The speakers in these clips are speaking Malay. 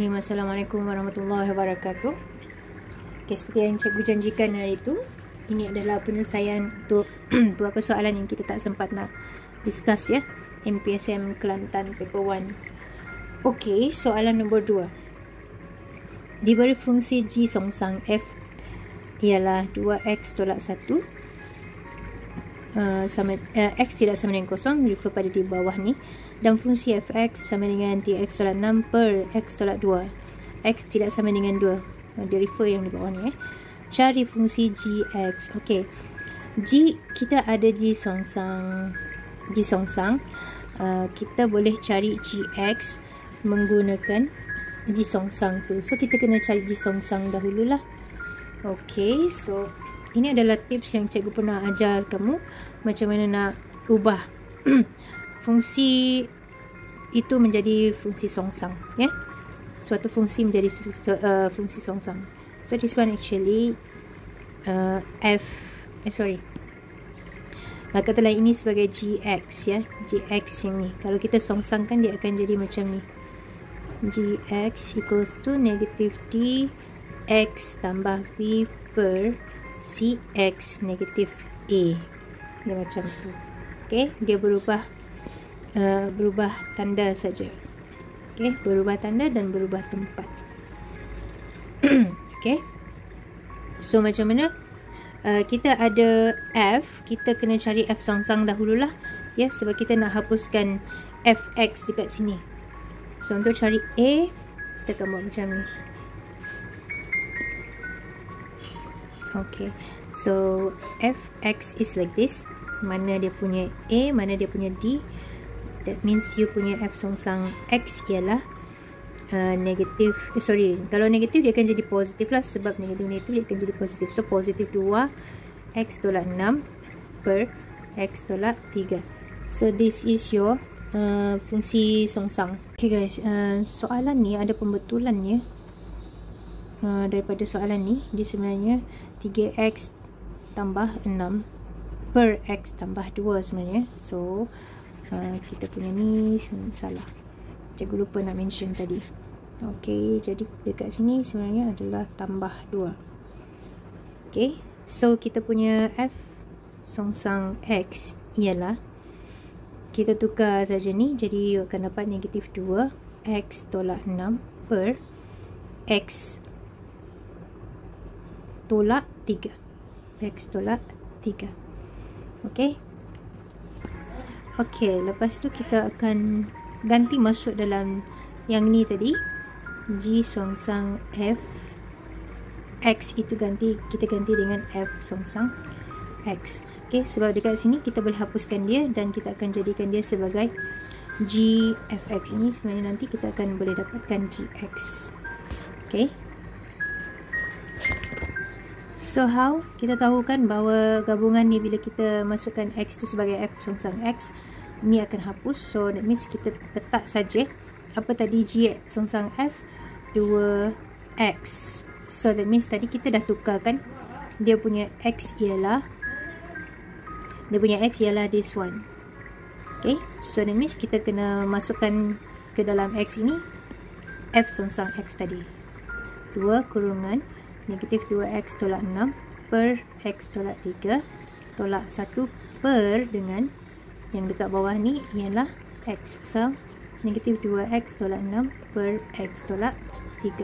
Bismillahirrahmanirrahim. Assalamualaikum warahmatullahi wabarakatuh. Okay, seperti yang cikgu janjikan hari itu, ini adalah penyelesaian untuk beberapa soalan yang kita tak sempat nak discuss ya. MPSM Kelantan paper 1. Okay, soalan nombor 2. Diberi fungsi G songsang F ialah 2x tolak 1 x tidak sama dengan kosong, refer pada di bawah ni, dan fungsi fx sama dengan tx tolak 6 per x tolak 2, x tidak sama dengan 2, dia refer yang di bawah ni. Cari fungsi gx. ok, g, kita ada g songsang, kita boleh cari gx menggunakan g songsang tu. So kita kena cari g songsang dahululah. ok, so ini adalah tips yang cikgu pernah ajar kamu macam mana nak ubah fungsi itu menjadi fungsi songsang ya. Suatu fungsi menjadi fungsi songsang. So this one actually katalah ini sebagai gx ya. Gx yang ni kalau kita songsangkan dia akan jadi macam ni. Gx equals to negative d x tambah b per cx negatif a. Dia macam tu. Okay, dia berubah tanda saja. Okay, berubah tanda dan berubah tempat. Okay, so macam mana kita ada f, kita kena cari f songsang dahululah ya, sebab kita nak hapuskan fx dekat sini. So untuk cari a, kita akan buat macam ni. Okay, so fx is like this. Mana dia punya a, mana dia punya d. That means you punya f songsang x ialah negatif. Kalau negatif dia akan jadi positif lah, sebab negatif dia akan jadi positif. So positif 2 x tolak 6 per x tolak 3. So this is your fungsi songsang. Okay guys, soalan ni ada pembetulannya. Daripada soalan ni, dia sebenarnya 3x tambah 6 per x tambah 2 sebenarnya. So kita punya ni salah, cikgu lupa nak mention tadi. ok, jadi dekat sini sebenarnya adalah tambah 2. ok, so kita punya f songsang x ialah, kita tukar saja ni, jadi akan dapat negatif 2 x tolak 6 per x tolak 3. X tolak 3. ok, lepas tu kita akan ganti masuk dalam yang ni tadi, G songsang F X itu kita ganti dengan F songsang X. ok, sebab dekat sini kita boleh hapuskan dia dan kita akan jadikan dia sebagai G Fx. Ini sebenarnya nanti kita akan boleh dapatkan Gx. ok, so how? Kita tahu kan bahawa gabungan ni bila kita masukkan X tu sebagai F songsang X, ni akan hapus. So that means kita letak saja apa tadi, G songsang F 2X. So that means tadi kita dah tukarkan dia punya X ialah this one. ok, so that means kita kena masukkan ke dalam X ini F songsang X tadi, 2 kurungan negatif 2x tolak 6 per x tolak 3 tolak 1 per dengan yang dekat bawah ni ialah x. So negatif 2x tolak 6 per x tolak 3.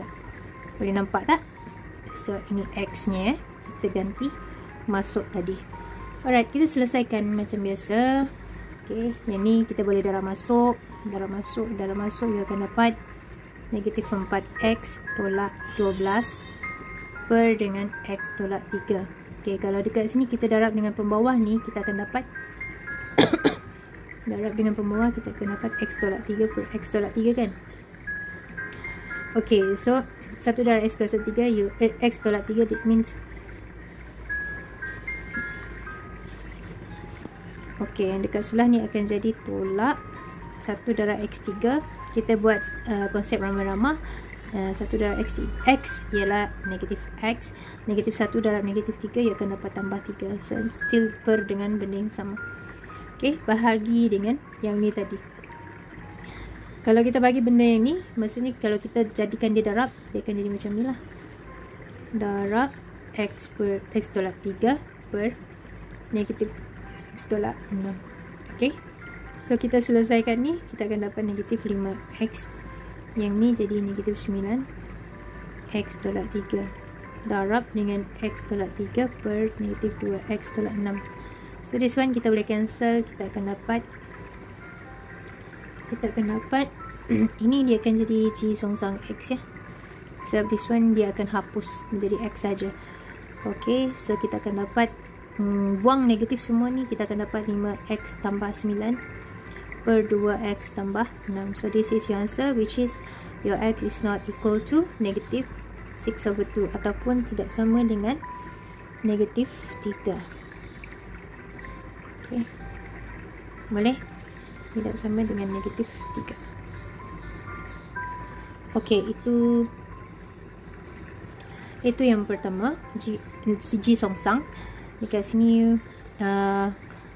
Boleh nampak tak? So ini x nya kita ganti masuk tadi. Alright, kita selesaikan macam biasa. ok, yang ni kita boleh darab masuk, you akan dapat negatif 4x tolak 12 per dengan x tolak 3. ok, kalau dekat sini kita darab dengan pembawah ni, kita akan dapat x tolak 3 per x tolak 3 kan. ok, so 1 darab x kuasa 3 x tolak 3, that means ok, yang dekat sebelah ni akan jadi tolak 1 darab x3. kita buat konsep ramah-ramah. 1 darab x ialah negatif x, negatif 1 darab negatif 3 ia akan dapat tambah 3. So still per dengan benda yang sama. ok, bahagi dengan yang ni tadi. Kalau kita bagi benda yang ni, maksudnya kalau kita jadikan dia darab, dia akan jadi macam ni lah. Darab X tolak 3 per negatif X tolak 6. Okay. So kita selesaikan ni, kita akan dapat negatif 5X. Yang ni jadi negatif 9 X tolak 3 darab dengan X tolak 3 per negatif 2X tolak 6. So this one kita boleh cancel. Kita akan dapat ini dia akan jadi G songsang X ya. Sebab this one dia akan hapus menjadi X saja. Okay, so kita akan dapat buang negatif semua ni, kita akan dapat 5X tambah 9 per 2X tambah 6. So this is your answer, which is your X is not equal to negative 6/2 ataupun tidak sama dengan negatif 3. Okay, boleh? Tidak sama dengan negatif 3. Okay, itu yang pertama, G songsang. Dekat sini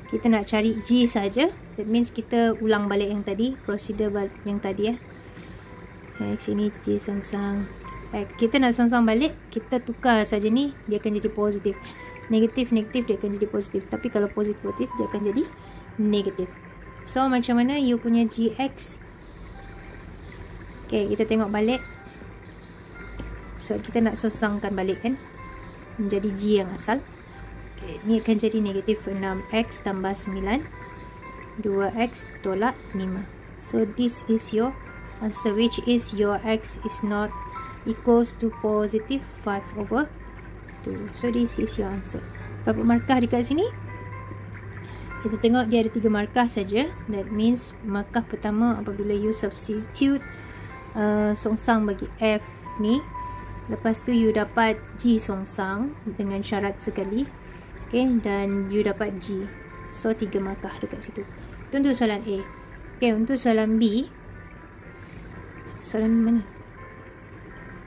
kita nak cari G saja. That means kita ulang balik yang tadi, prosedur yang tadi ya. X ini G songsang X. Kita nak songsang balik, kita tukar saja ni, dia akan jadi positif. Negatif dia akan jadi positif. Tapi kalau positif dia akan jadi negatif. So macam mana you punya GX? Okay, kita tengok balik. So kita nak songsangkan balik kan, menjadi G yang asal. Okay, ni akan jadi negatif 6X tambah 9 2X tolak 5. So this is your answer, which is your X is not equals to positive 5/2. So this is your answer. Berapa markah dekat sini? Kita tengok dia ada 3 markah saja. That means markah pertama apabila you substitute songsang bagi F ni, lepas tu you dapat G songsang dengan syarat sekali. Okay, dan you dapat G. So 3 markah dekat situ. Itu untuk soalan A. Okay, untuk soalan B. Soalan mana?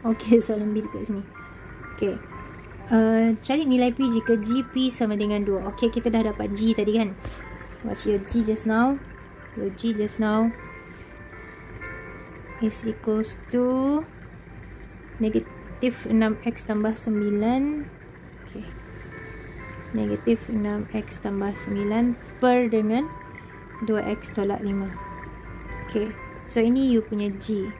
Okay, soalan B dekat sini. Okay, cari nilai P jika GP sama dengan 2. Okay, kita dah dapat G tadi kan. What's your G just now? Your G just now is equals to negatif 6X tambah 9. Okay, negatif 6X tambah 9 per dengan 2X tolak 5. Okay, so ini you punya G.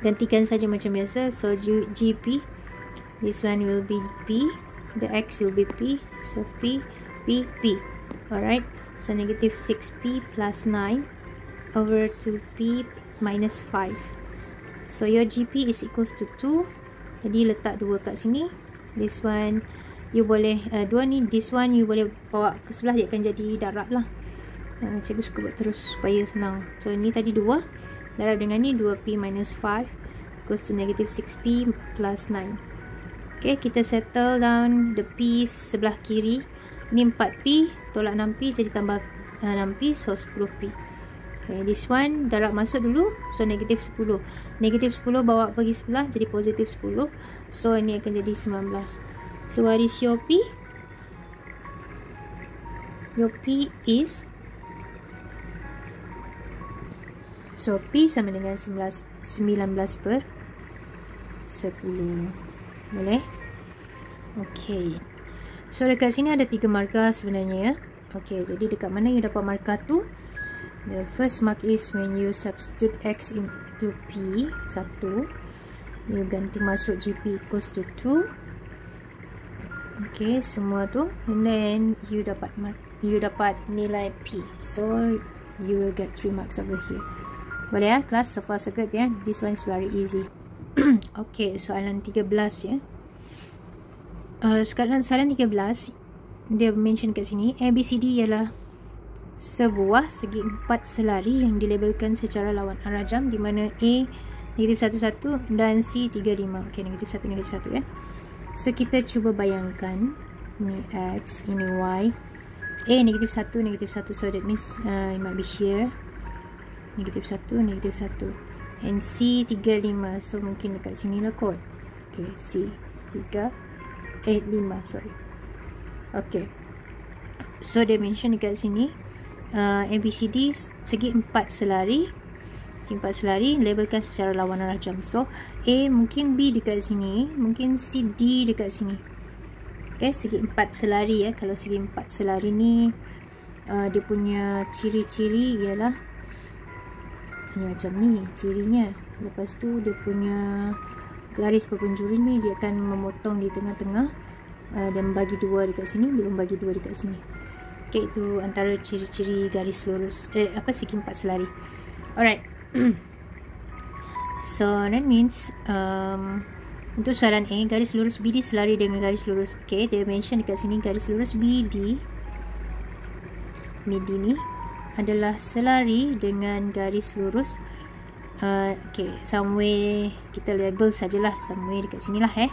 Gantikan saja macam biasa. So GP, this one will be P, the X will be P. So P. Alright, so negative 6P plus 9 over 2P minus 5. So your GP is equals to 2. Jadi letak 2 kat sini. This one you boleh 2 ni, this one you boleh bawa ke sebelah, dia akan jadi darab lah. Cikgu suka buat terus supaya senang. So ni tadi 2 darab dengan ni 2P minus 5 equals to negative 6P plus 9. Okay, kita settle down the P sebelah kiri. Ni 4P tolak 6P jadi tambah 6P, so 10P. Okay, this one darab masuk dulu, so negatif 10. Negatif 10 bawa pergi sebelah jadi positif 10. So ini akan jadi 19. So what is your P? Your P is, so P sama dengan 19 per 10. Boleh? Okay. So dekat sini ada 3 markah sebenarnya ya. Okay, jadi dekat mana you dapat markah tu? The first mark is when you substitute X into P 1. You ganti masuk GP equals to 2. Okay, semua tu. And then you dapat nilai P. So you will get 3 marks over here. Boleh ya? Kelas so far so good ya. This one is very easy. Okay, soalan 13 ya. Sekarang soalan 13, dia mention kat sini ABCD ialah sebuah segi 4 selari yang dilabelkan secara lawan arah jam, di mana A negatif 1, 1 dan C 3, 5. Okay, negatif 1, negatif 1 ya. So kita cuba bayangkan ini X, ini Y. A negatif 1, negatif 1. So that means it might be here. Negatif 1, negatif 1. And C 3, 5. So mungkin dekat sini lah kot. Okay, C 3 5, sorry. Okay, so dia mention dekat sini ABCD segi 4 selari segi 4 selari, labelkan secara lawan arah jam. So A mungkin B dekat sini, mungkin C D dekat sini. Okay, segi 4 selari ya. Kalau segi 4 selari ni dia punya ciri-ciri ialah ini macam ni cirinya. Lepas tu dia punya garis perpenjuru ni dia akan memotong di tengah-tengah dan bagi 2 dekat sini, dia membagi 2 dekat sini. Okay, itu antara ciri-ciri garis lurus segi 4 selari. Alright. So that means untuk soalan A, garis lurus BD selari dengan garis lurus, okay, dia mention dekat sini garis lurus BD ni adalah selari dengan garis lurus okay, somewhere kita label sajalah, somewhere dekat sini lah ya.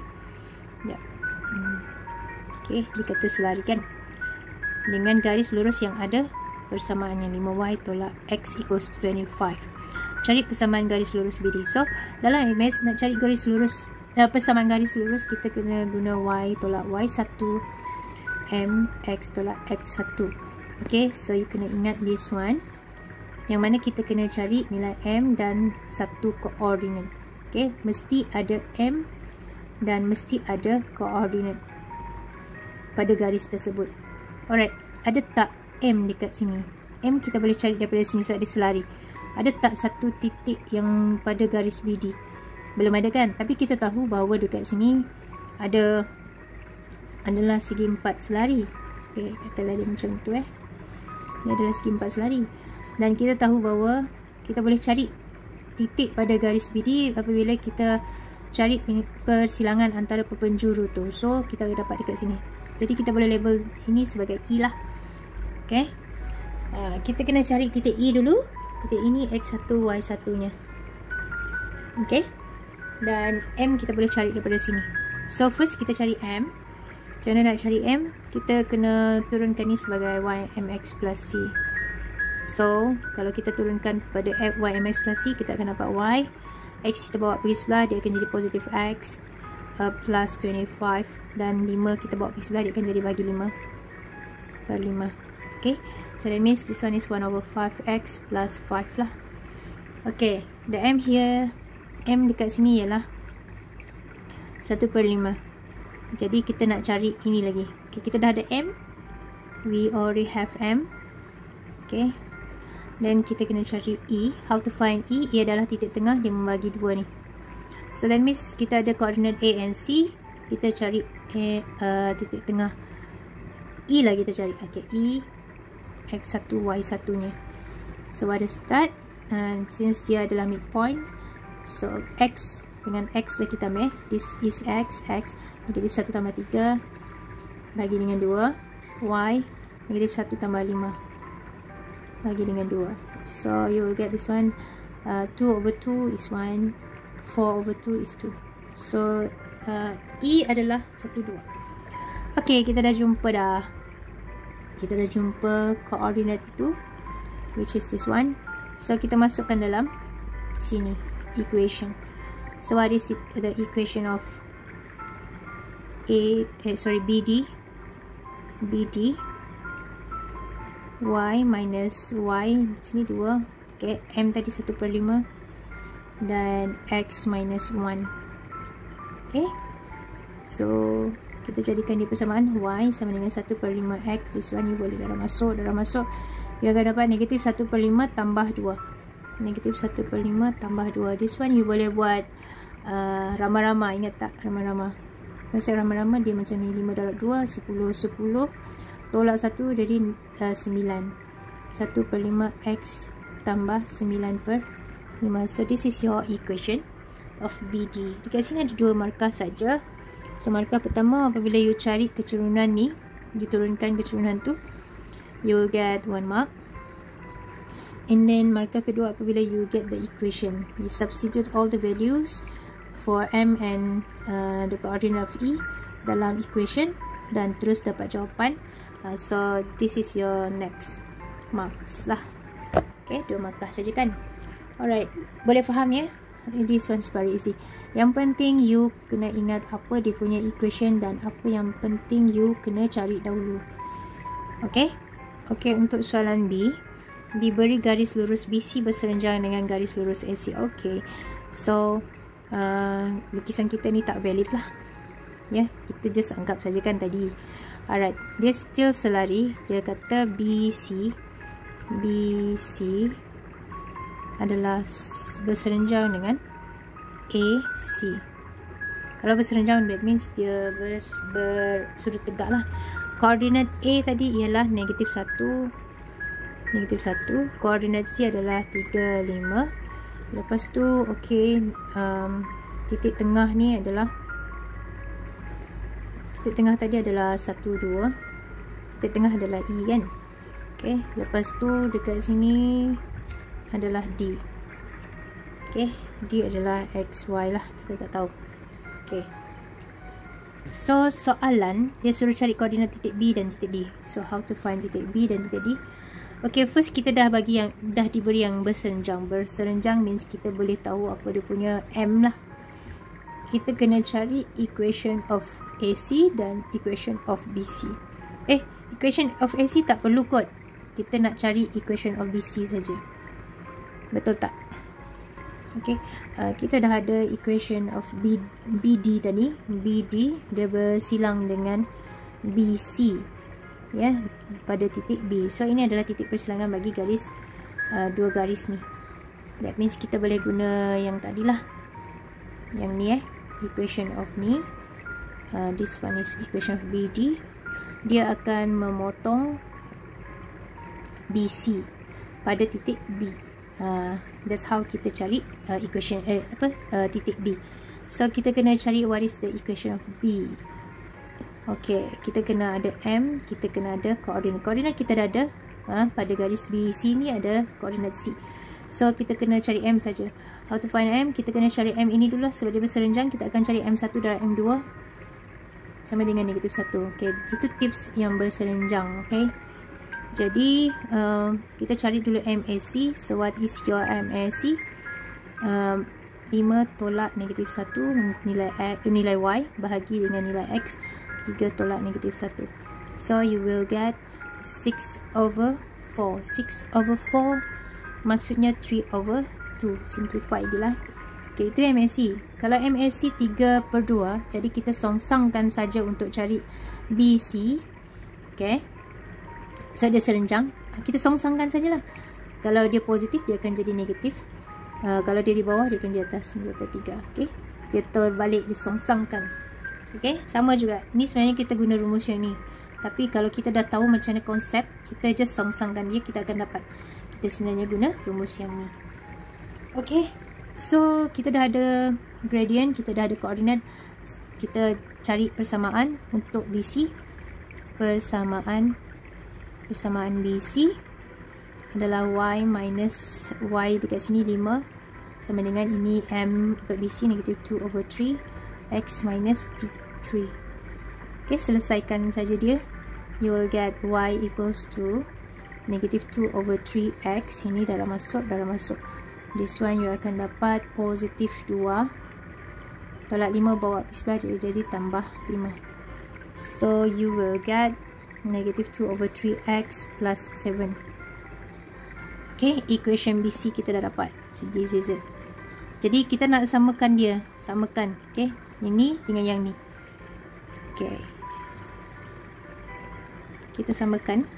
Okay, dia kata selari kan dengan garis lurus yang ada persamaannya 5y tolak x equals to 25. Cari persamaan garis lurus BD. So dalam MS nak cari garis lurus persamaan garis lurus, kita kena guna y tolak y1 m x tolak x1. Okay, so you kena ingat this one, yang mana kita kena cari nilai m dan satu koordinat. Okay, mesti ada m dan mesti ada koordinat pada garis tersebut. Alright, ada tak M dekat sini? M kita boleh cari daripada sini sebab dia selari. Ada tak satu titik yang pada garis BD? Belum ada kan? Tapi kita tahu bahawa dekat sini adalah segi 4 selari. Okay, katalah dia macam tu Dia adalah segi 4 selari. Dan kita tahu bahawa kita boleh cari titik pada garis BD apabila kita cari persilangan antara perpenjuru tu. So kita dapat dekat sini. Jadi kita boleh label ini sebagai E lah. Okay, kita kena cari titik E dulu. Titik ini x1 y1 nya. Okay, dan M kita boleh cari daripada sini. So first kita cari M. Macam mana nak cari M? Kita kena turunkan ni sebagai y mx plus c. So kalau kita turunkan pada y mx plus c, kita akan dapat y. X kita bawa pergi sebelah, dia akan jadi positif x plus 25. Dan 5 kita bawa pergi sebelah, dia akan jadi bagi 5 per 5. Okay, so that means this one is 1/5x plus 5 lah. Okay, the m here, m dekat sini ialah 1/5. Jadi kita nak cari ini lagi. Okay, kita dah ada m, we already have m. Okay, then kita kena cari e. How to find e? Ia adalah titik tengah, dia membagi 2 ni. So that means kita ada koordinat a and c. Kita cari titik tengah E lah kita cari. Okay, E x1 y1 nya. So ada start, and since dia adalah midpoint, so x dengan x dah kita ambil. This is x negatif 1 tambah 3 bagi dengan 2, y negatif 1 tambah 5 bagi dengan 2. So you will get this one, 2/2 is 1, 4/2 is 2. So E adalah 1, 2. Okay, kita dah jumpa dah. Kita dah jumpa koordinat itu, which is this one. So kita masukkan dalam sini equation. So what is the equation of BD y minus y, sini 2. Okay, m tadi 1/5 dan x minus 1. Okay, so kita jadikan dia persamaan y sama dengan 1/5x. This one you boleh darah masuk. You akan dapat negatif 1/5 tambah 2. Negatif 1/5 tambah 2. This one you boleh buat rama-rama. Ingat tak rama-rama? Maksud rama-rama dia macam ni, 5 darab 2 10 tolak 1 jadi 9. 1/5x tambah 9/5. So this is your equation of BD. Dekat sini ada 2 markah saja. So markah pertama, apabila you cari kecurunan ni, diturunkan kecurunan tu, you will get 1 mark. And then markah kedua, apabila you get the equation, you substitute all the values for m and the coordinate of E dalam equation dan terus dapat jawapan. So this is your next marks lah. Okay, 2 markah saja kan. Alright, boleh faham ya? This one's very easy. Yang penting you kena ingat apa dia punya equation dan apa yang penting you kena cari dahulu. Okay? Okay, untuk soalan B, diberi garis lurus BC berserenjang dengan garis lurus AC. Okay, so lukisan kita ni tak valid lah. Ya, kita just anggap saja kan tadi. Alright, dia still selari. Dia kata BC adalah berserenjang dengan AC. Kalau berserenjang, that means dia bersudut tegak lah. Koordinat A tadi ialah negatif 1. Koordinat C adalah 3, 5. Lepas tu, okay, titik tengah ni adalah, titik tengah tadi adalah 1, 2. Titik tengah adalah E kan. Okay, lepas tu dekat sini adalah D. Okay, D adalah X, Y lah, kita tak tahu. Okay, so soalan dia suruh cari koordinat titik B dan titik D. So how to find titik B dan titik D? Okay, first kita dah diberi yang berserenjang. Berserenjang means kita boleh tahu apa dia punya M lah. Kita kena cari equation of AC dan equation of BC. Equation of AC tak perlu kot. Kita nak cari equation of BC saja. Betul tak? Okay, kita dah ada equation of BD tadi. BD dia bersilang dengan BC, ya, pada titik B. So ini adalah titik persilangan bagi garis, dua garis ni. That means kita boleh guna yang tadilah, yang ni equation of ni. This one is equation of BD. Dia akan memotong BC pada titik B. That's how kita cari equation titik B. So kita kena cari what is the equation of B. Okay, kita kena ada M, kita kena ada koordinat. Koordinat kita dah ada, pada garis BC ni ada koordinat C. So kita kena cari M saja. How to find M? Kita kena cari M ini dulu sebab dia berserenjang. Kita akan cari M1 darab M2 sama dengan negatif 1. Okay, itu tips yang berserenjang. Okay, jadi kita cari dulu MAC. So what is your MAC? 5 tolak negatif 1 nilai Y bahagi dengan nilai X. 3 tolak negatif 1. So you will get 6/4. 6/4 maksudnya 3/2. Simplify je lah. Okay, itu MAC. Kalau MAC 3/2, jadi kita songsangkan saja untuk cari BC. Okay, so dia serenjang, kita songsangkan sajalah. Kalau dia positif, dia akan jadi negatif. Kalau dia di bawah, dia akan di atas 2/3. Okay, dia terbalik, disongsangkan. Okay, sama juga. Ni sebenarnya kita guna rumus yang ni. Tapi kalau kita dah tahu macam mana konsep, kita just songsangkan dia, kita akan dapat. Kita sebenarnya guna rumus yang ni. Okay, so kita dah ada gradient, kita dah ada koordinat. Kita cari persamaan untuk BC. Persamaan BC adalah Y minus Y dekat sini 5 sama dengan ini M untuk BC negatif 2/3 X minus 3. Okay, selesaikan saja dia. You will get Y equals to negatif 2/3 X. Ini darab masuk. This one you akan dapat positif 2 tolak 5 bawa habis sebelah jadi tambah 5. So you will get negatif 2/3 X plus 7. Okay, equation BC kita dah dapat. CDZZ. Jadi kita nak samakan dia. Samakan. Okay, yang ni dengan yang ni. Okay, kita samakan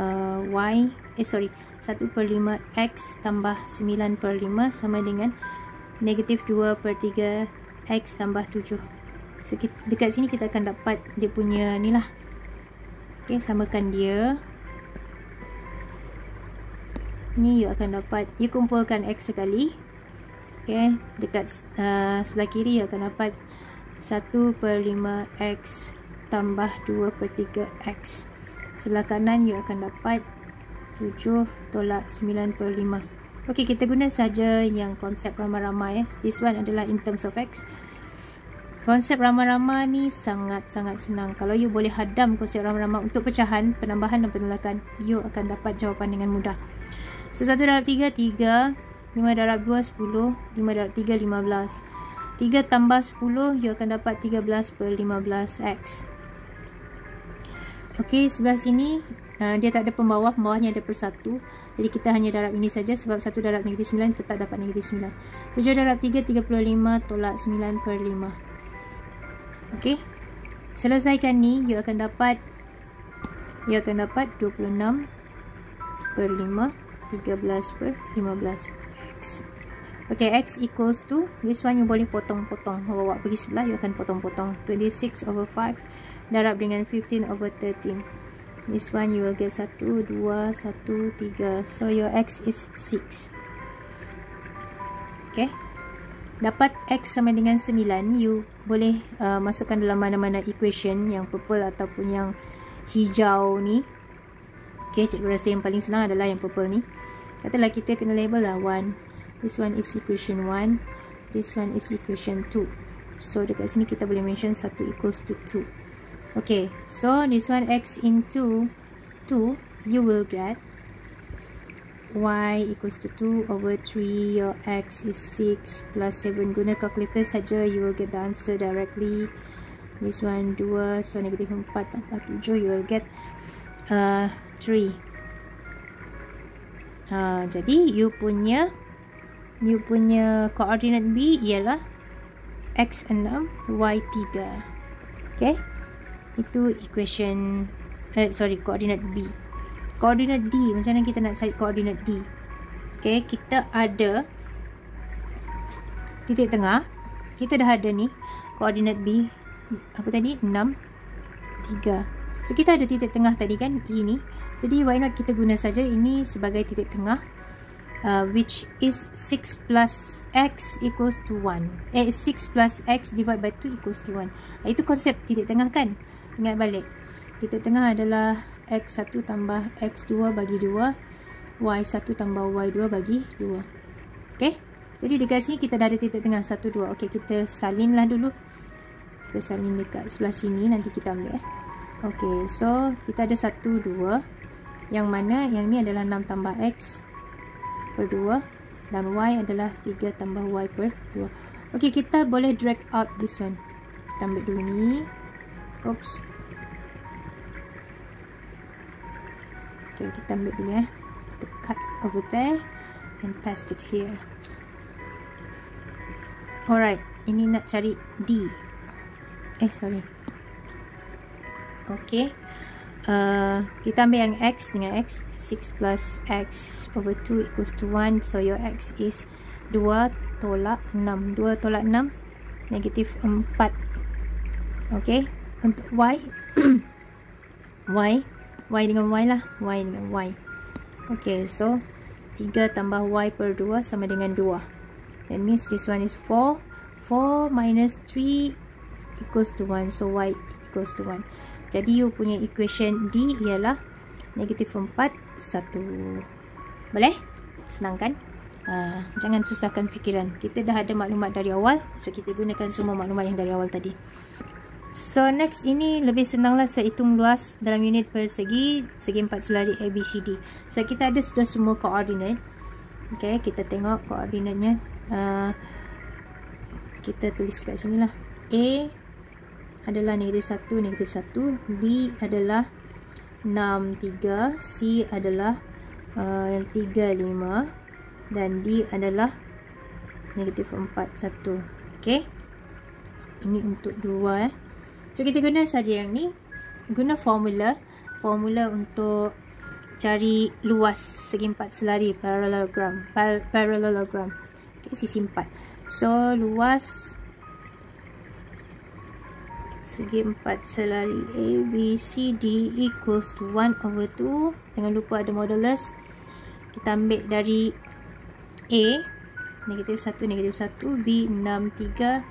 1/5 X tambah 9/5 sama dengan negatif 2/3 X tambah 7. So dekat sini kita akan dapat dia punya ni lah. Okay, samakan dia. Ni you akan dapat, you kumpulkan X sekali. Okay, dekat sebelah kiri you akan dapat 1/5 X tambah 2/3 X. Sebelah kanan you akan dapat 7 tolak 9/5. Okay, kita guna saja yang konsep ramah-ramah. This one adalah in terms of X. Konsep ramah-ramah ni sangat-sangat senang. Kalau you boleh hadam konsep ramah-ramah untuk pecahan, penambahan dan penolakan, you akan dapat jawapan dengan mudah. So 1 darab 3, 3. 5 darab 2, 10. 5 darab 3, 15. 3 tambah 10, you akan dapat 13/15 X. Okay, sebelah sini dia tak ada pembawah, pembawahnya ada per 1. Jadi kita hanya darab ini saja, sebab 1 darab negatif 9 tetap dapat negatif 9. 7 darab 3, 35 tolak 9 per 5. Okey. Selesaikan ni, you akan dapat 26 per 5, 13 per 15 X. Okay, X equals to, this one you boleh potong-potong, bawa pergi sebelah, you akan potong-potong. 26 over 5 darab dengan 15 over 13. This one you will get 1, 2, 1, 3. So your X is 6. Okay, dapat X sama dengan 9, you boleh masukkan dalam mana-mana equation, yang purple ataupun yang hijau ni. Okay, cikgu rasa yang paling senang adalah yang purple ni. Katalah kita kena label lah 1. This one is equation 1. This one is equation 2. So dekat sini kita boleh mention 1 equals to 2. Okay, so this one X into 2, you will get Y equals to 2 over 3. Your X is 6 plus 7. Guna calculator saja, you will get the answer directly. This one 2, so negatif 4 tambah 7, you will get 3. Jadi you punya koordinat B ialah X6, Y3. Okay, itu equation koordinat B. Koordinat D, macam mana kita nak cari koordinat D? Okay, kita ada titik tengah. Kita dah ada ni koordinat B, apa tadi? 6, 3. So kita ada titik tengah tadi kan, E ni. Jadi why not kita guna saja ini sebagai titik tengah, which is 6 plus X equals to 1. 6 plus X divided by 2 equals to 1. Itu konsep titik tengah kan? Ingat balik. Titik tengah adalah X1 tambah X2 bagi 2, Y1 tambah Y2 bagi 2. Okay, jadi dekat sini kita dah ada titik tengah 1, 2. Okay, kita salinlah dulu. Kita salin dekat sebelah sini, nanti kita ambil. Okay, so kita ada 1, 2. Yang mana yang ni adalah 6 tambah X per 2, dan Y adalah 3 tambah Y per 2. Okay, kita boleh drag out this one. Kita ambil dulu ni. Oops. Okay, kita ambil dulu ya. Kita cut over there and paste it here. Alright, ini nak cari D. Sorry. Okay, kita ambil yang X dengan X. 6 plus X over 2 equals to 1. So your X is 2 tolak 6. 2 tolak 6 negatif 4. Okay, untuk Y Y dengan Y lah. Y dengan Y. Okay, so 3 tambah Y per 2 sama dengan 2. That means this one is 4. 4 minus 3 equals to 1. So Y equals to 1. Jadi you punya equation D ialah negatif 4, 1. Boleh? Senang kan? Jangan susahkan fikiran. Kita dah ada maklumat dari awal, so kita gunakan semua maklumat yang dari awal tadi. So next, ini lebih senanglah saya hitung luas dalam unit persegi, segi 4 selari ABCD. So kita ada sudah semua koordinat. Okay, kita tengok koordinatnya. Kita tulis kat sini lah. A adalah negatif 1, negatif 1. B adalah 6, 3. C adalah 3, 5. Dan D adalah negatif 4, 1. Okay, ini untuk 2. So kita guna saja yang ni. Guna formula untuk cari luas segi 4 selari, parallelogram. Okay, sisi 4. So luas segi 4 selari A, B, C, D equals to 1 over 2. Jangan lupa ada modulus. Kita ambil dari A, negatif 1, negatif 1. B, 6, 3.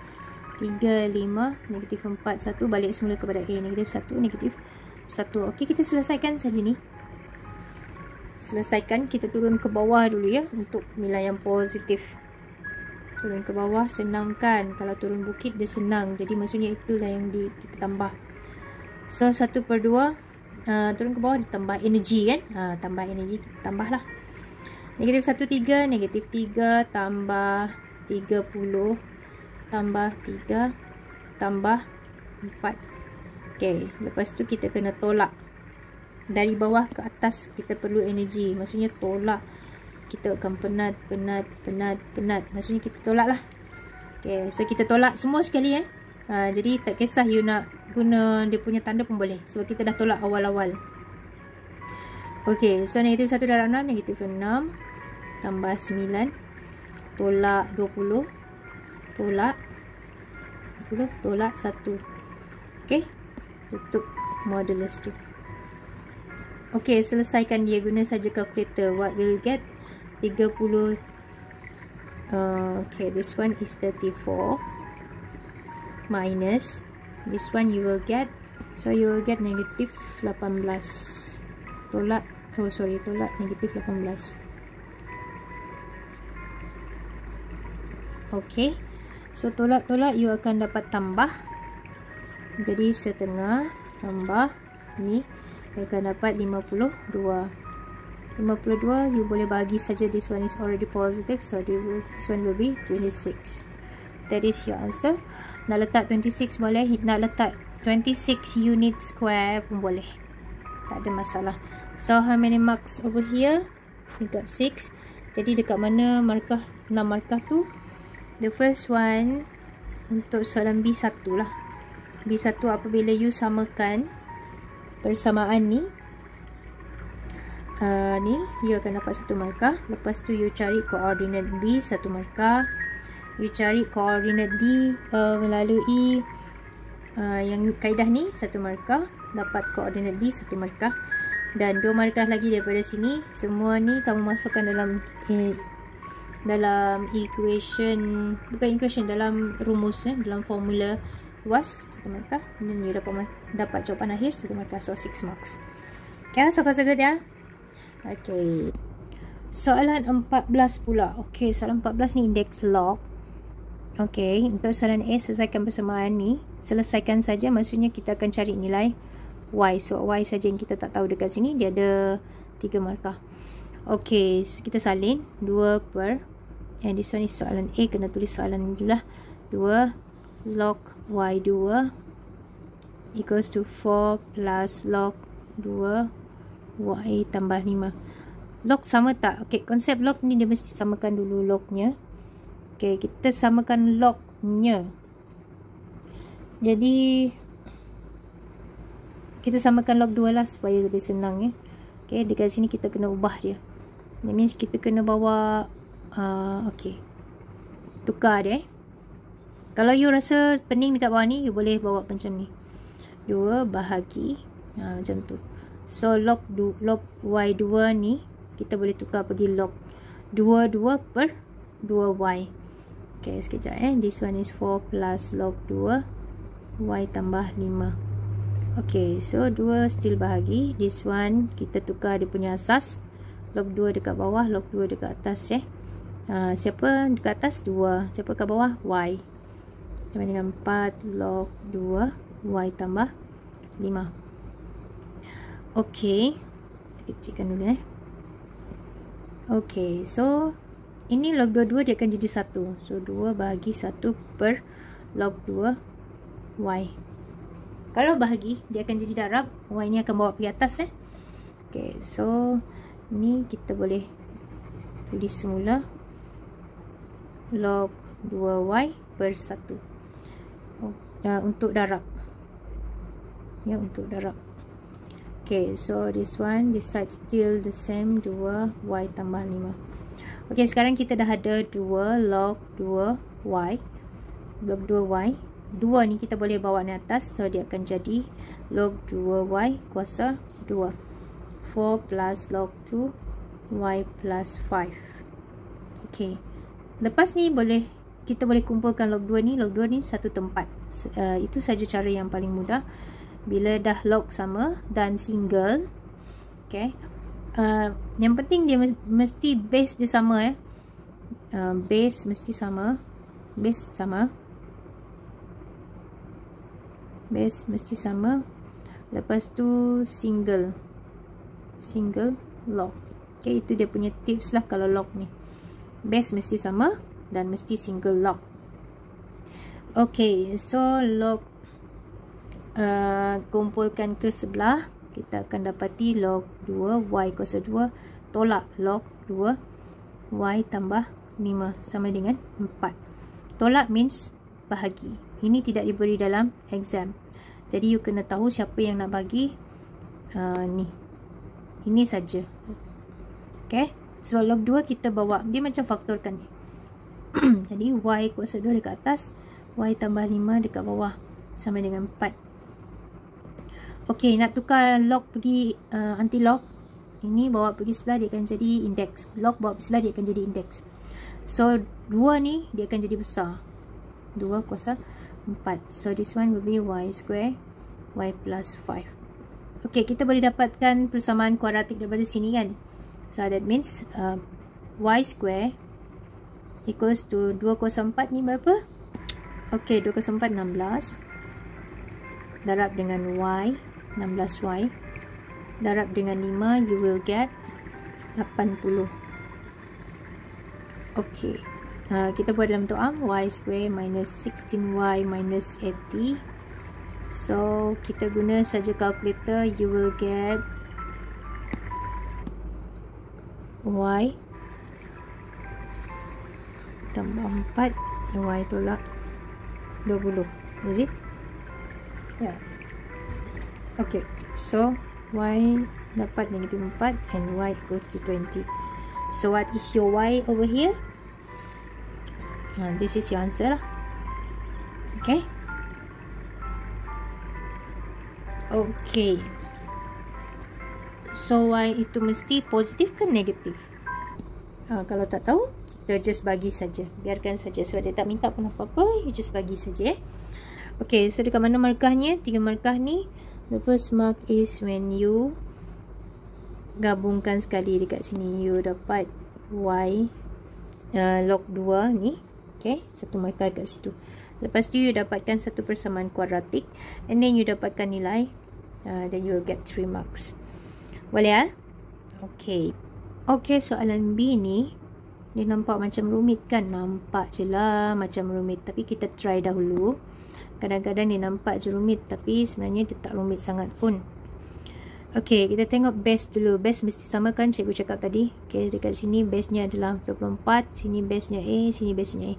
3, 5. Negatif 4, 1. Balik semula kepada A. Negatif 1, negatif 1. Okey, kita selesaikan saja ni. Selesaikan. Kita turun ke bawah dulu ya, untuk nilai yang positif. Turun ke bawah, senang kan? Kalau turun bukit dia senang. Jadi maksudnya itulah yang kita tambah. So 1/2. Turun ke bawah ditambah energi kan? Tambah energi, kita tambah lah. Negatif 1, 3. Negatif 3 tambah 30 tambah 3 tambah 4. Okay, lepas tu kita kena tolak. dari bawah ke atas kita perlu energi. Maksudnya tolak, kita akan penat. Maksudnya kita tolak lah. Okay, so kita tolak semua sekali jadi tak kisah you nak guna dia punya tanda pun boleh, sebab kita dah tolak awal-awal. Okay, so negatif 1 darab 6, negatif 6 tambah 9 tolak 20 tolak 1. Okay, tutup modulus tu. Okay, selesaikan dia, guna saja calculator. What will you get? 30. Okay, this one is 34 minus this one you will get, so you will get negative 18 tolak, tolak negatif 18. Okay, so tolak you akan dapat tambah, jadi setengah tambah ni you akan dapat 52 you boleh bagi saja, this one is already positive, so this one will be 26. That is your answer. Nak letak 26 boleh, nak letak 26 unit square pun boleh, tak ada masalah. So how many marks over here? We got 6. Jadi dekat mana markah 6 markah tu? The first one untuk soalan B1 lah. B1 apabila you samakan persamaan ni, you akan dapat 1 markah. Lepas tu you cari koordinat B 1 markah. You cari koordinat D melalui yang kaedah ni 1 markah. Dapat koordinat D 1 markah. Dan 2 markah lagi daripada sini. Semua ni kamu masukkan dalam equation, bukan equation, dalam rumus, dalam formula luas 1 markah. Dan you dapat jawapan akhir 1 markah. So 6 marks. Okay, so far so good ya. Okay, soalan 14 pula. Okay, soalan 14 ni indeks log. Okay, untuk soalan A, selesaikan persamaan ni. Selesaikan saja, maksudnya kita akan cari nilai Y. So Y saja yang kita tak tahu dekat sini, dia ada 3 markah. Okay, so kita salin 2 per, and this one is soalan A, kena tulis soalan ni dulu lah. 2 log Y2 equals to 4 plus log 2 Y tambah 5. Log sama tak? Okay, konsep log ni dia mesti samakan dulu lognya. Okay, kita samakan lognya. Jadi kita samakan log 2 lah supaya lebih senang ya. Okay, dekat sini kita kena ubah dia. That means kita kena bawa okay, tukar dia. Kalau you rasa pening dekat bawah ni, you boleh bawa macam ni, 2 bahagi macam tu. So log Y2 ni kita boleh tukar pergi log 2 per 2Y. Okay, sekejap this one is 4 plus log 2 Y tambah 5. Okay, so 2 still bahagi. This one kita tukar dia punya asas, log 2 dekat bawah, log 2 dekat atas siapa dekat atas? 2. Siapa kat bawah? Y. Sama dengan 4 log 2 Y tambah 5. Okay, kita kecilkan dulu Okay, so ini log 22 dia akan jadi 1. So 2 bahagi 1 per log 2 Y. Kalau bahagi, dia akan jadi darab. Y ni akan bawa pergi atas Okay, so ni kita boleh tulis semula log 2Y per 1 untuk darab. Ya, untuk darab. Okay, so this one, this side still the same, 2Y tambah 5. Okay, sekarang kita dah ada 2 log 2Y. Log 2Y. 2 ni kita boleh bawa ni atas. So, dia akan jadi log 2Y kuasa 2. 4 plus log 2Y plus 5. Okay. Lepas ni kita boleh kumpulkan log 2 ni. Log 2 ni satu tempat. Itu saja cara yang paling mudah. Bila dah log sama dan single. Okay. Yang penting dia mesti base dia sama base mesti sama, base mesti sama. Lepas tu single log. Okay, itu dia punya tips lah kalau log ni. Base mesti sama dan mesti single log. Okay, so log kumpulkan ke sebelah. kita akan dapati log 2 y kuasa 2 tolak log 2 y tambah 5 sama dengan 4. Tolak means bahagi. Ini tidak diberi dalam exam. Jadi you kena tahu siapa yang nak bagi ni. Ini saja. Okay. Sebab log 2 kita bawa, dia macam faktorkan ni. Jadi y kuasa 2 dekat atas, y tambah 5 dekat bawah sama dengan 4. Okay, nak tukar log pergi anti-log. Ini bawa pergi sebelah, dia akan jadi indeks. Log bawa pergi sebelah, dia akan jadi indeks. So 2 ni dia akan jadi besar. 2 kuasa 4. So this one will be y square y plus 5. Okay, kita boleh dapatkan persamaan kuadratik daripada sini kan. So that means y square equals to 2 kuasa 4 ni berapa? Okay, 2 kuasa 4 16. Darab dengan y 16y. Darab dengan 5, you will get 80. Okay, kita buat dalam bentuk arm. Y square minus 16y minus 80. So kita guna saja calculator, you will get y tambah 4 y tolak 20. Is it? Yeah. Okay, so y dapat negatif 4 and y equals to 20. So what is your y over here? This is your answer lah. Okay. Okay. So y itu mesti positif ke negatif? Kalau tak tahu, kita just bagi saja. Biarkan saja sebab dia tak minta pun apa-apa. You just bagi saja. Okay, so dekat mana markahnya? 3 markah ni. The first mark is when you gabungkan sekali dekat sini. You dapat y log 2 ni. Okay, satu markah dekat situ. Lepas tu you dapatkan satu persamaan kuadratik. And then you dapatkan nilai. Then you will get 3 marks. Boleh ya? Okay. Okay, soalan B ni dia nampak macam rumit kan? Nampak je lah macam rumit. Tapi kita try dahulu. Kadang-kadang dia nampak je rumit, tapi sebenarnya dia tak rumit sangat pun. Okay, kita tengok base dulu. Base mesti sama kan cikgu cakap tadi. Okay, dekat sini base-nya adalah 24. Sini base-nya A, sini base-nya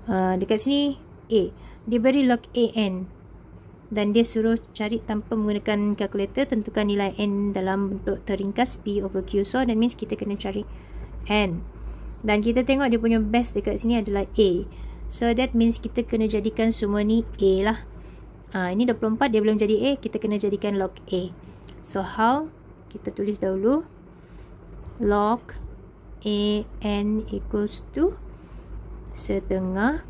A. Dekat sini A. Dia beri log AN. Dan dia suruh cari tanpa menggunakan kalkulator. Tentukan nilai N dalam bentuk terringkas P over Q. So, that means kita kena cari N. Dan kita tengok dia punya base dekat sini adalah A. So, that means kita kena jadikan semua ni A lah. Ini 24, dia belum jadi A. Kita kena jadikan log A. So, how? Kita tulis dahulu. Log AN equals to setengah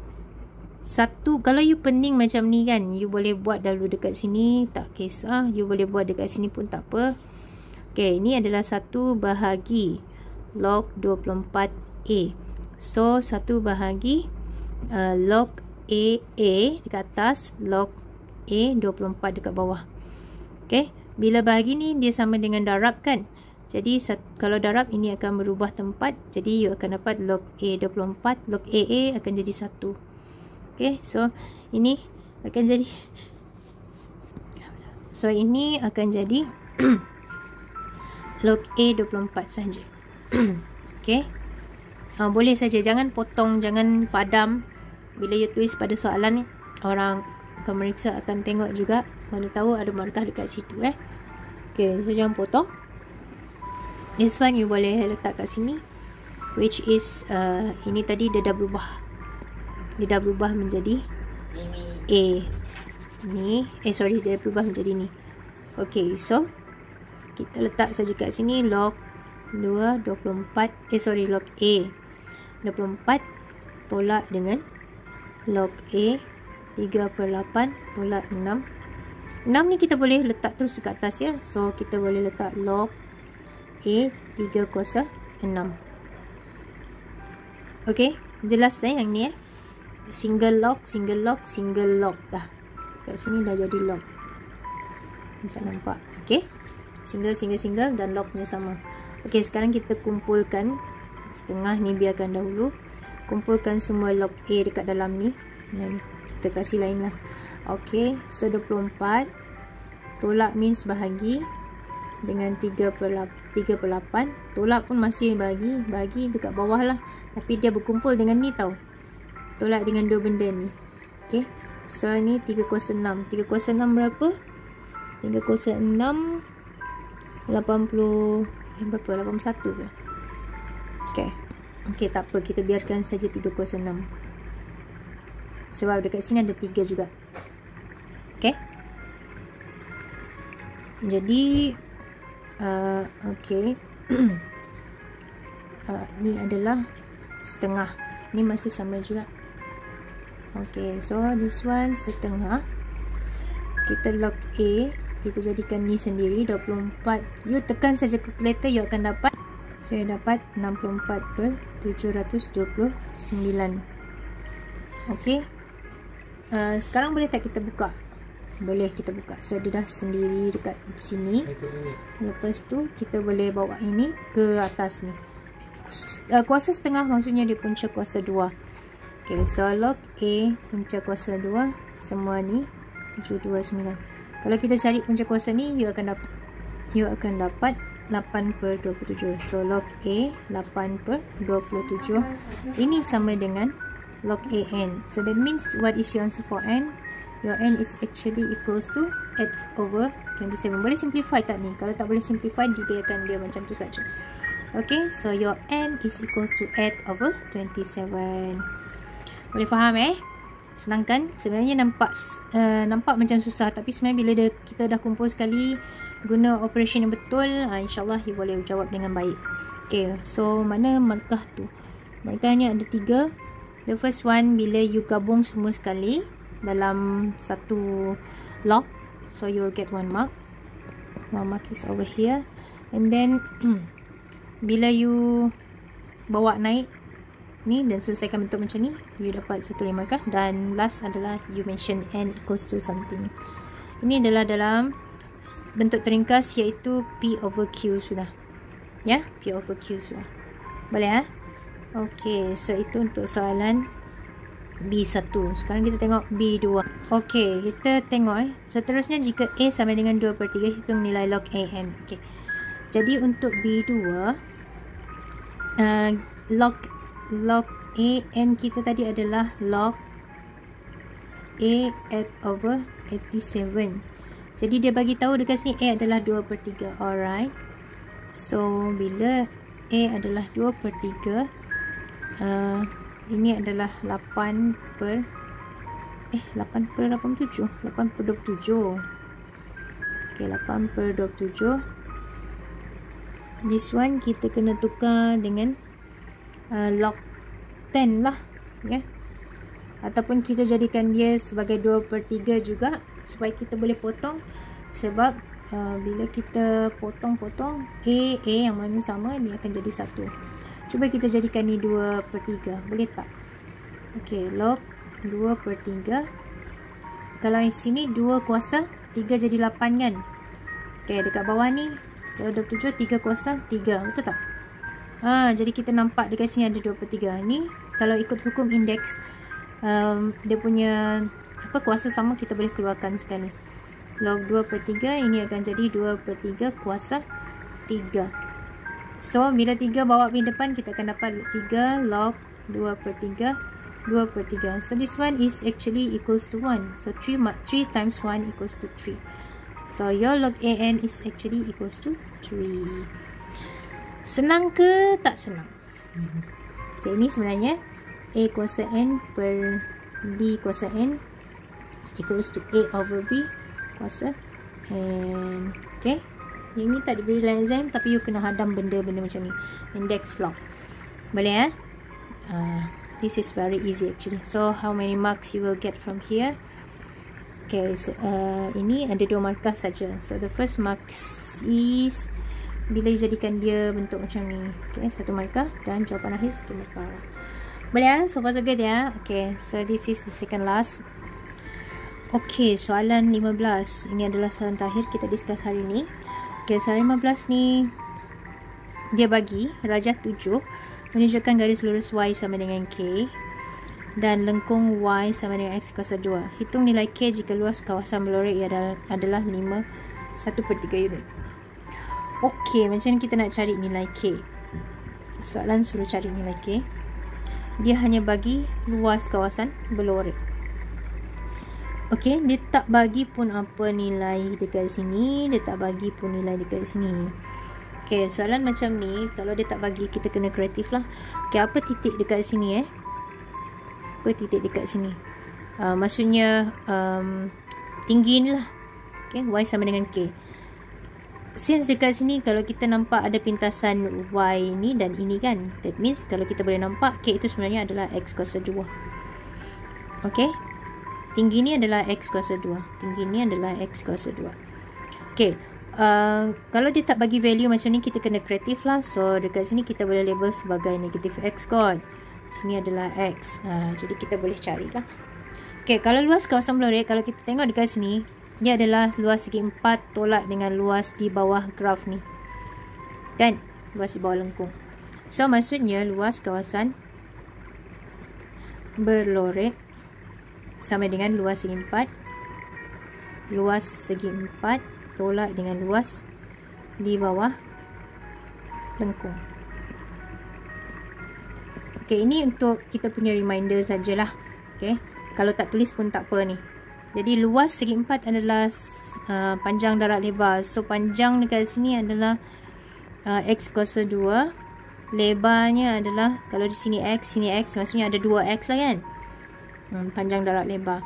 1. Kalau you pening macam ni kan, you boleh buat dahulu dekat sini. Tak kisah. You boleh buat dekat sini pun tak apa. Okay, ini adalah 1 bahagi log 24A. So, 1 bahagi log AA dekat atas, log A 24 dekat bawah. Okay, bila bahagi ni dia sama dengan darab kan. Jadi kalau darab ini akan berubah tempat. Jadi you akan dapat log A 24, log AA akan jadi 1. Okay, so ini akan jadi log A 24 saja. Okay. Boleh saja, jangan potong, jangan padam. Bila you tulis pada soalan ni, orang pemeriksa akan tengok juga, mana tahu ada markah dekat situ Okay, so jangan potong. This one you boleh letak kat sini, which is ini tadi dia dah berubah. Dia dah berubah menjadi A ni. Dia berubah menjadi ni. Okay, so kita letak saja kat sini log 2 24 log A 24 tolak dengan log A 3/8 tolak 6. 6 ni kita boleh letak terus dekat atas ya. So kita boleh letak log A 3 kuasa 6. Okay, jelas yang ni single log dah. Kat sini dah jadi log. Tak nampak. Okay, single dan lognya sama. Okay, sekarang kita kumpulkan setengah ni, biarkan dahulu. Kumpulkan semua log A dekat dalam ni. Yang kita kasih lain lah. Okay, so 24 tolak means bahagi. dengan 3/8. Tolak pun masih bagi dekat bawah lah. Tapi dia berkumpul dengan ni tau. Tolak dengan dua benda ni. Okay. So ni 3 kuasa 6. 3 kuasa 6 berapa? 3 kuasa 6 80 berapa? 81 ke? Okay. Okay, tak apa. Kita biarkan saja 3 kuasa 6. Sebab dekat sini ada 3 juga. Okay. Jadi okay. Ni adalah setengah. Ni masih sama juga. Okay, so this one setengah. Kita log A. Kita jadikan ni sendiri 24. You tekan saja calculator, you akan dapat. So you dapat 64/729. Okay. Sekarang boleh tak kita buka? Boleh kita buka. So dia dah sendiri dekat sini. Lepas tu kita boleh bawa ini ke atas ni. Kuasa setengah maksudnya dia punca kuasa 2. Okay, so log A punca kuasa 2 semua ni 729. Kalau kita cari punca kuasa ni, you akan dapat 8/27. So log A 8/27. Ini sama dengan log AN. So that means what is your answer for N? Your N is actually equals to 8/27. Boleh simplify tak ni? Kalau tak boleh simplify, dibiarkan dia macam tu saja. Okay, so your N is equals to 8/27. Boleh faham Senang kan? Sebenarnya nampak macam susah, tapi sebenarnya bila kita dah kumpul sekali, guna operation yang betul, insyaAllah you boleh jawab dengan baik. Okay, so mana markah tu? Markahnya ada 3. The first one, bila you gabung semua sekali dalam satu log, so you will get 1 mark. 1 mark is over here. And then bila you bawa naik ni dan selesaikan bentuk macam ni, you dapat 1 markah. Dan last adalah you mention N equals to something. Ini adalah dalam bentuk teringkas, iaitu P/Q sudah. Ya, P/Q sudah. Boleh Okay, so itu untuk soalan B1. Sekarang kita tengok B2. Okay, kita tengok seterusnya, jika A sama dengan 2/3, hitung nilai log AN. Okay. Jadi untuk B2, log AN kita tadi adalah log A 8/87. Jadi dia bagi tahu dekat sini A adalah 2/3. Alright. So bila A adalah 2/3, ini adalah 8/27. 8/27. Okay, 8/27. This one kita kena tukar dengan log 10 lah, ya. Ataupun kita jadikan dia sebagai 2/3 juga, supaya kita boleh potong. Sebab bila kita potong-potong A yang mana sama, dia akan jadi 1. Cuba kita jadikan ni 2/3. Boleh tak? Okay, log 2/3. Kalau di sini 2 kuasa 3 jadi 8 kan? Okay, dekat bawah ni kalau 27, 3 kuasa 3. Betul tak? Jadi kita nampak dekat sini ada 2/3. Ni kalau ikut hukum indeks, dia punya kuasa sama, kita boleh keluarkan sekali. Log 2/3 ini akan jadi 2/3 kuasa 3. So bila 3 bawa pergi depan, kita akan dapat 3 log 2/3 2/3. So this one is actually equals to 1. So 3 times 1 equals to 3. So your log AN is actually equals to 3. Senang ke tak senang? Okay, ini sebenarnya A kuasa N per B kuasa N equals to A/B kuasa N. Okay, yang ni tak diberi dalam exam, tapi you kena hadam benda-benda macam ni. Index log. Boleh this is very easy actually. So how many marks you will get from here? Okay, so ini ada 2 markah saja. So the first marks is bila you jadikan dia bentuk macam ni. Okay, 1 markah, dan jawapan akhir 1 markah. Boleh so far so good ya. Okay, so this is the second last. Okay, soalan 15. Ini adalah soalan terakhir kita discuss hari ni. Okay, soalan 15 ni dia bagi rajah 7 menunjukkan garis lurus Y sama dengan K dan lengkung Y sama dengan X kuasa 2. Hitung nilai K jika luas kawasan berlorek adalah 1/3 unit. Okey, macam ni kita nak cari nilai K. Soalan suruh cari nilai K. Dia hanya bagi luas kawasan berlorek. Okey, dia tak bagi pun apa nilai dekat sini, dia tak bagi pun nilai dekat sini. Okey, soalan macam ni, kalau dia tak bagi, kita kena kreatif lah. Okey, apa titik dekat sini Apa titik dekat sini? Maksudnya tinggi ni lah. Okey, Y sama dengan K. Since dekat sini kalau kita nampak ada pintasan Y ni dan ini kan, that means kalau kita boleh nampak K itu sebenarnya adalah X kuasa 2. Okey, tinggi ni adalah X kuasa 2, tinggi ni adalah X kuasa 2. Okey, kalau dia tak bagi value macam ni, kita kena kreatif lah. So dekat sini kita boleh label sebagai negatif X kot, sini adalah X. Jadi kita boleh carilah. Okey, kalau luas kawasan berlorek, kalau kita tengok dekat sini, dia adalah luas segi 4 tolak dengan luas di bawah graf ni. Kan? Luas di bawah lengkung. So, maksudnya luas kawasan berlorek sama dengan luas segi 4. Luas segi 4 tolak dengan luas di bawah lengkung. Okay, ini untuk kita punya reminder sajalah. Okay, kalau tak tulis pun tak apa ni. Jadi luas segi 4 adalah panjang darab lebar. So panjang dekat sini adalah X kuasa 2. Lebarnya adalah, kalau di sini X, maksudnya ada 2X lah kan. Panjang darab lebar.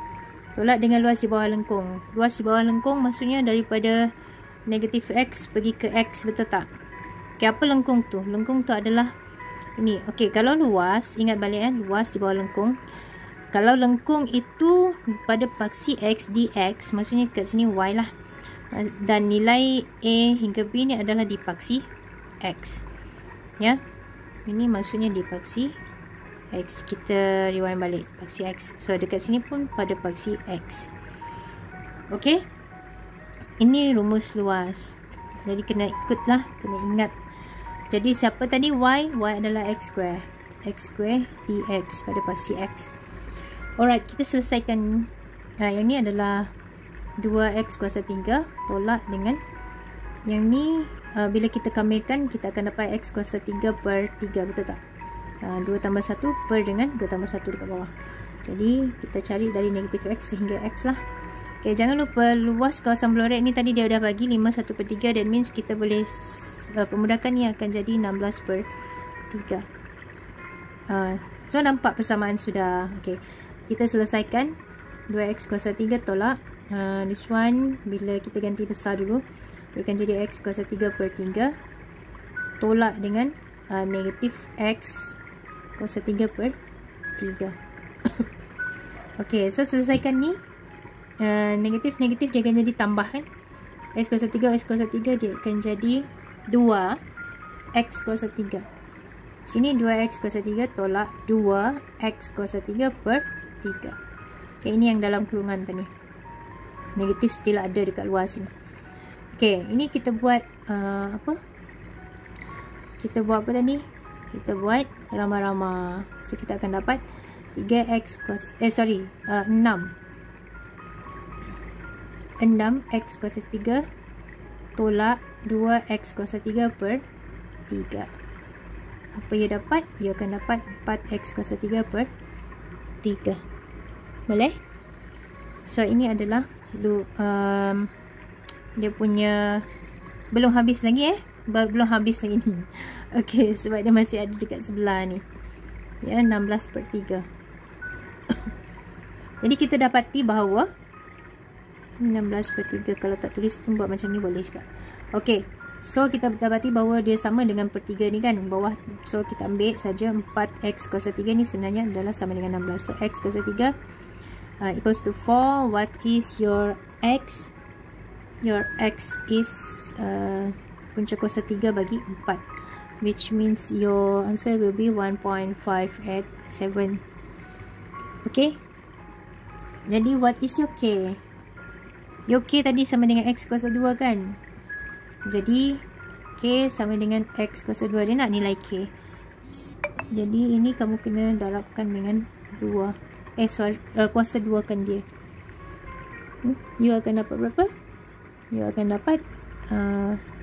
Tolak dengan luas di bawah lengkung. Luas di bawah lengkung maksudnya daripada negatif X pergi ke X, betul tak? Okay, apa lengkung tu? Lengkung tu adalah ini. Okay, kalau luas, ingat balik luas di bawah lengkung. Kalau lengkung itu pada paksi X dx, maksudnya kat sini Y lah. Dan nilai A hingga B ni adalah di paksi X. Ya. Ini maksudnya di paksi X. Kita rewind balik. Paksi X. So dekat sini pun pada paksi X. Okey. Ini rumus luas. Jadi kena ikutlah. Kena ingat. Jadi siapa tadi? Y. Y adalah X square. X square dx pada paksi X. Alright, kita selesaikan. Yang ni adalah 2x kuasa 3 tolak dengan yang ni. Bila kita kamilkan, kita akan dapat x kuasa 3 per 3, betul tak? 2 tambah 1 per dengan 2 tambah 1 dekat bawah. Jadi kita cari dari negatif x sehingga x lah. Okay, jangan lupa luas kawasan berlorek ni tadi dia dah bagi 5 1 per 3. That means kita boleh pemudahkan ni akan jadi 16 per 3. So nampak persamaan sudah. Okay, kita selesaikan 2x kuasa 3 tolak this one, bila kita ganti besar dulu, dia akan jadi x kuasa 3 per 3 tolak dengan negatif x kuasa 3 per 3. Ok, so selesaikan ni. Negatif dia akan jadi tambah kan, x kuasa 3 dia akan jadi 2x kuasa 3. Sini 2x kuasa 3 tolak 2x kuasa 3 per 3. Okay, ini yang dalam kurungan tadi. Negatif still ada dekat luar sini. Okay, ini kita buat apa? Kita buat apa tadi? Kita buat rama-rama. So kita akan dapat 3x kuasa 6x kuasa 3 tolak 2x kuasa 3 per 3. Apa ia dapat? Ia akan dapat 4x kuasa 3 per 3. Boleh? So ini adalah dia punya belum habis lagi belum habis lagi ni. Okey, sebab dia masih ada dekat sebelah ni. Ya, 16 per 3. Jadi kita dapati bahawa 16 per 3, kalau tak tulis pun buat macam ni boleh juga. Okey, so kita dapati bahawa dia sama dengan per 3 ni kan, bawah. So kita ambil saja 4x kuasa 3 ni sebenarnya adalah sama dengan 16. So x kuasa 3 equals to 4. What is your x? Your x is punca kuasa 3 bagi 4, which means your answer will be 1.587. Okay, jadi what is your k? Your k tadi sama dengan x kuasa 2 kan, jadi k sama dengan x kuasa 2. Dia nak nilai k, jadi ini kamu kena darabkan dengan 2. Kuasa 2 kan dia. You akan dapat berapa? You akan dapat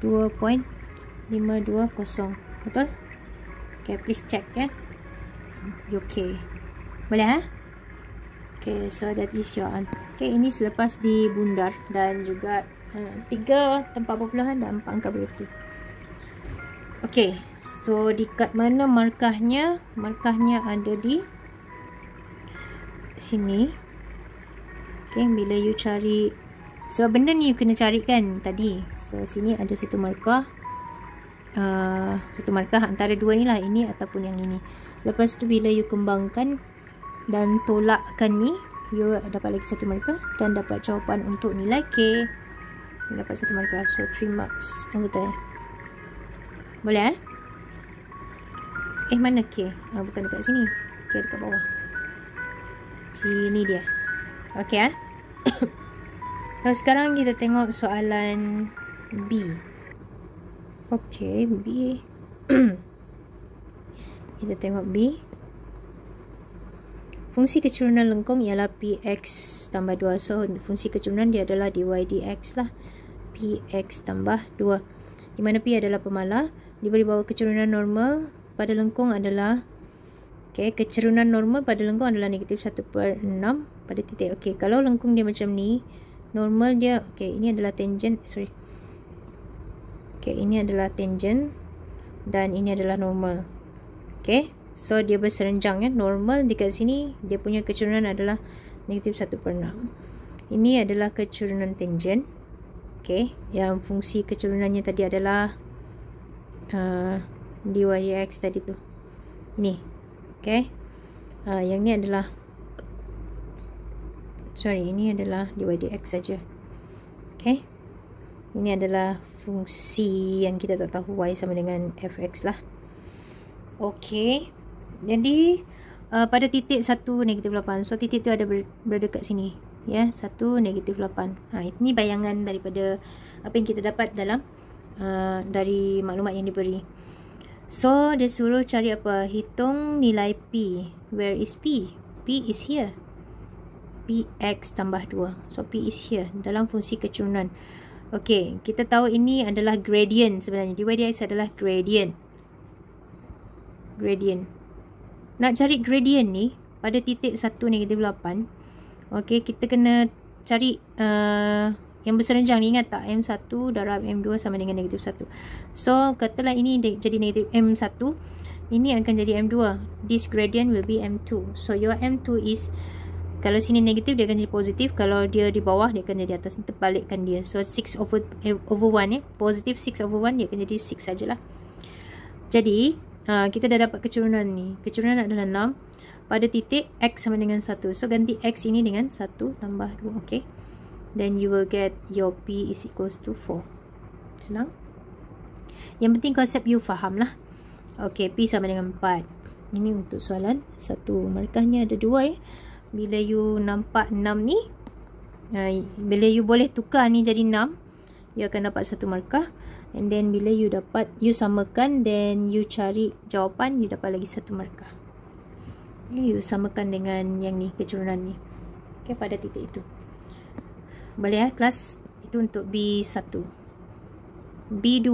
2.587. 520. Betul? Okay, please check ya. Okay. Boleh ha? Okay, so that is your answer. Okay, ini selepas dibundar dan juga 3 tempat perpuluhan dan 4 angka berarti. Okay, so di kat mana markahnya? Markahnya ada di sini. Okay, bila you cari, sebab benda ni you kena carikan tadi. So sini ada satu markah. Satu markah antara dua ni lah, ini ataupun yang ini. Lepas tu bila you kembangkan dan tolakkan ni, you dapat lagi satu markah dan dapat jawapan untuk nilai K. You dapat satu markah. So 3 marks over there. Boleh mana K? Bukan dekat sini. K dekat bawah. Sini dia. Okay So sekarang kita tengok soalan B. Okay, B. Kita tengok B. Fungsi kecurunan lengkung ialah Px tambah 2. So fungsi kecurunan dia adalah dy dx lah. Px tambah 2. Di mana P adalah pemalar. Diberi bahawa kecurunan normal pada lengkung adalah, okay, kecurunan normal pada lengkung adalah negatif 1/6 pada titik. Okay, kalau lengkung dia macam ni, normal dia, okay, ini adalah tangent, okay, ini adalah tangent dan ini adalah normal. Okay, so dia berserenjang ya. Normal dekat sini, dia punya kecurunan adalah negatif 1/6. Ini adalah kecurunan tangent. Okay, yang fungsi kecurunannya tadi adalah dy dx tadi tu. Ini. Okay. Yang ni adalah, ini adalah dy dx saja. Okay. Ini adalah fungsi yang kita tak tahu y sama dengan fx lah. Okay. Jadi pada titik 1 negatif 8. So titik tu ada berada kat sini. Ya, 1 negatif 8. Ini bayangan daripada apa yang kita dapat dalam dari maklumat yang diberi. So dia suruh cari apa? Hitung nilai P. Where is P? P is here. Px tambah 2. So P is here dalam fungsi kecurunan. Okay, kita tahu ini adalah gradient sebenarnya. Dy dx adalah gradient. Nak cari gradient ni pada titik 1 negatif 8. Okay, kita kena cari yang berserenjang ni, ingat tak? M1 darab M2 sama dengan negatif 1. So katalah ini jadi negatif M1, ini akan jadi M2. This gradient will be M2. So your M2 is, kalau sini negatif dia akan jadi positif, kalau dia di bawah dia akan jadi atas. Terbalikkan dia. So 6 over 1 ya. Positif 6 over 1 dia akan jadi 6 sajalah. Jadi kita dah dapat kecurunan ni. Kecurunan adalah 6 pada titik X sama dengan 1. So ganti X ini dengan 1 tambah 2. Okay, then you will get your P is equals to 4. Senang. Yang penting konsep you faham lah. Okay, P sama dengan 4. Ini untuk soalan 1. Markahnya ada 2 ya. Bila you nampak 6 ni, bila you boleh tukar ni jadi 6, you akan dapat 1 markah. And then bila you dapat, you samakan, then you cari jawapan, you dapat lagi 1 markah. You samakan dengan yang ni, kecurunan ni. Okay, pada titik itu. Boleh ya kelas? Itu untuk B1. B2.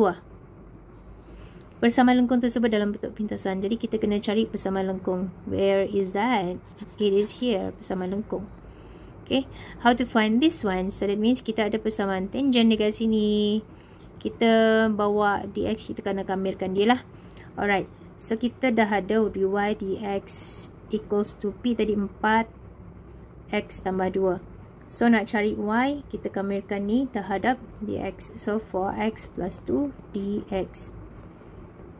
Persamaan lengkung tersebut dalam bentuk pintasan. Jadi kita kena cari persamaan lengkung. Where is that? It is here, persamaan lengkung. Okay, how to find this one? So that means kita ada persamaan tangent dekat sini. Kita bawa dx, kita kena kamirkan dia lah. Alright, so kita dah ada dy dx equals to P tadi 4 x tambah 2. So nak cari y, kita kamirkan ni terhadap dx. So 4x plus 2 dx.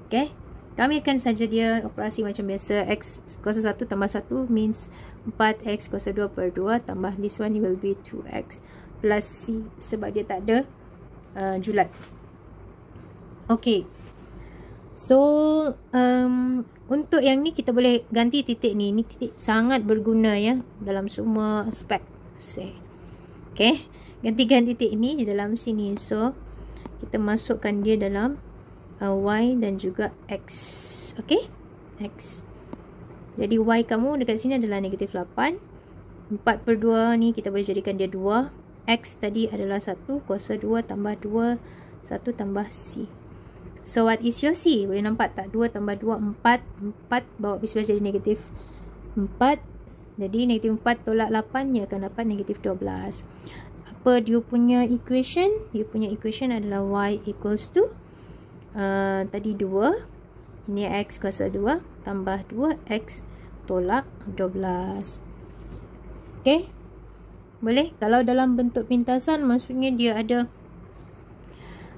Okay, kamirkan saja dia operasi macam biasa. X kuasa 1 tambah 1 means 4x kuasa 2 per 2 tambah this one will be 2x plus c sebab dia tak ada julat. Okay, so untuk yang ni kita boleh ganti titik ni. Ni titik sangat berguna ya dalam semua aspek. Okay, gantikan titik ni di dalam sini. So kita masukkan dia dalam y dan juga x. Okay, x. Jadi y kamu dekat sini adalah negatif 8. 4 per 2 ni kita boleh jadikan dia 2. X tadi adalah 1 kuasa 2 tambah 2, 1 tambah c. So what is your C? Boleh nampak tak? 2 tambah 2, 4. 4 bawa pergi sebelah jadi negatif 4. Jadi negatif 4 tolak 8, dia akan dapat negatif 12. Apa dia punya equation? Dia punya equation adalah Y equals to tadi 2. Ini X kuasa 2 tambah 2X tolak 12. Okay? Boleh? Kalau dalam bentuk pintasan, maksudnya dia ada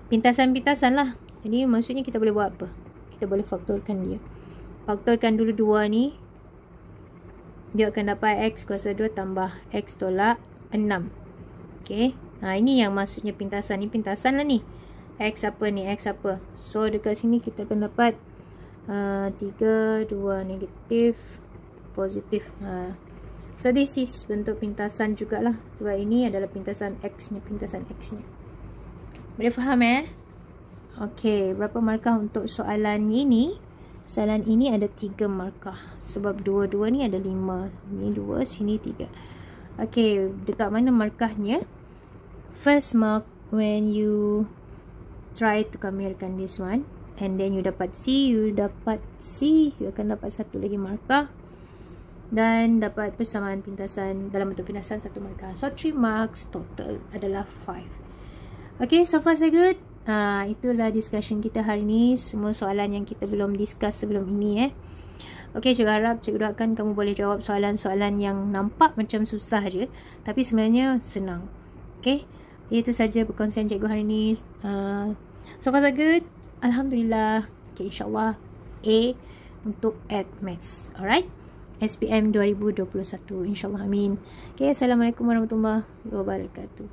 pintasan-pintasan lah. Jadi maksudnya kita boleh buat apa? Kita boleh faktorkan dia. Faktorkan dulu 2 ni. Dia akan dapat X kuasa 2 tambah X tolak 6. Okay. Ini yang maksudnya pintasan. Ni pintasan lah ni. X apa ni? X apa? So dekat sini kita akan dapat 3, 2 negatif, positif. So this is bentuk pintasan jugalah. Sebab ini adalah pintasan X ni. Pintasan X ni. Boleh faham Okay, berapa markah untuk soalan ini? Soalan ini ada 3 markah. Sebab dua-dua ni ada 5. Ni 2, sini 3. Okay, dekat mana markahnya? First mark when you try to kamirkan this one. And then you dapat C, you akan dapat satu lagi markah. Dan dapat persamaan pintasan dalam bentuk pintasan 1 markah. So 3 marks total adalah 5. Okay, so far so good. Itulah discussion kita hari ni. Semua soalan yang kita belum discuss sebelum ini Okay, cikgu harap cikgu doakan kamu boleh jawab soalan-soalan yang nampak macam susah je, tapi sebenarnya senang. Okay, itu saja perkongsian cikgu hari ni. So far so good. Alhamdulillah. Okay, insyaAllah A untuk Add Maths. Alright, SPM 2021, insyaAllah, amin. Okay, Assalamualaikum warahmatullahi wabarakatuh.